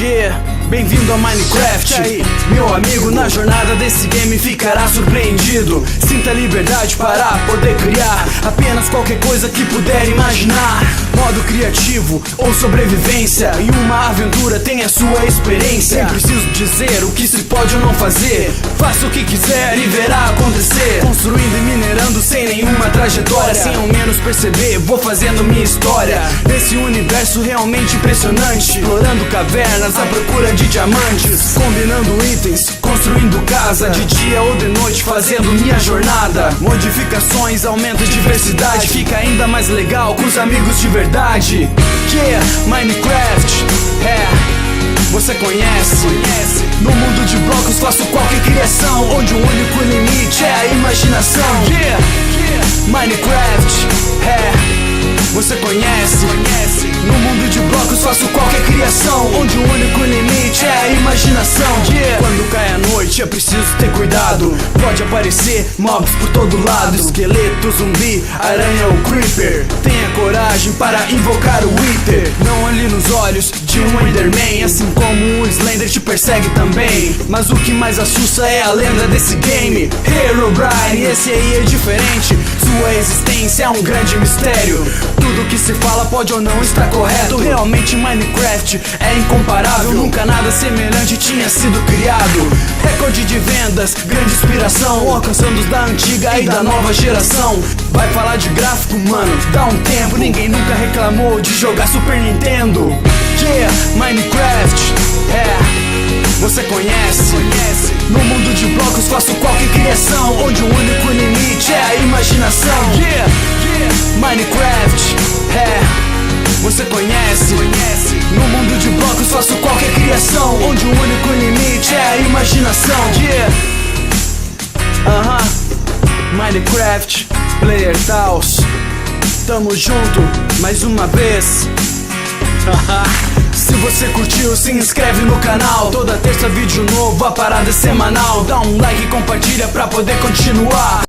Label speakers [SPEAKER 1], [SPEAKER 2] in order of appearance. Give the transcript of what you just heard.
[SPEAKER 1] Yeah, bem-vindo a Minecraft. Aí, meu amigo, na jornada desse game ficará surpreendido. Sinta a liberdade para poder criar apenas qualquer coisa que puder imaginar. Modo criativo ou sobrevivência, em uma aventura tem a sua experiência. Nem preciso dizer o que se pode ou não fazer. Faça o que quiser e verá acontecer. Construindo e minerando sem nenhuma trajetória. Sem ao menos perceber, vou fazendo minha história nesse universo realmente impressionante. Explorando cavernas à procura de diamantes, combinando itens, construindo casa, de dia ou de noite fazendo minha jornada. Modificações, aumenta a diversidade, fica ainda mais legal com os amigos de verdade. Yeah, Minecraft, você conhece? No mundo de blocos faço qualquer criação, onde o único limite é a imaginação. Yeah, Minecraft, você conhece? No mundo de blocos faço qualquer criação, onde o único limite é a imaginação. Yeah. Quando cai a noite é preciso ter cuidado, pode aparecer mobs por todo lado, esqueleto, zumbi, aranha ou creeper. Tenha coragem para invocar o Wither. Não olhe nos olhos de um Enderman, assim como o Slender te persegue também. Mas o que mais assusta é a lenda desse game. Herobrine, esse aí é diferente, sua existência é um grande mistério. Tudo que se fala pode ou não estar correto. Realmente Minecraft é incomparável, nunca nada semelhante tinha sido criado. Recorde de vendas, grande inspiração, alcançando os da antiga e da nova geração. Vai falar de gráfico, mano, dá um tempo. Ninguém nunca reclamou de jogar Super Nintendo. Yeah, Minecraft, você conhece? No mundo de blocos faço qualquer criação, onde o único limite é a imaginação. Yeah, Minecraft, você conhece? No mundo de blocos faço qualquer criação, onde o único limite é a imaginação. Yeah, Minecraft, Player Taos, tamo junto mais uma vez. Se você curtiu, se inscreve no canal. Toda terça vídeo novo, a parada é semanal. Dá um like e compartilha pra poder continuar.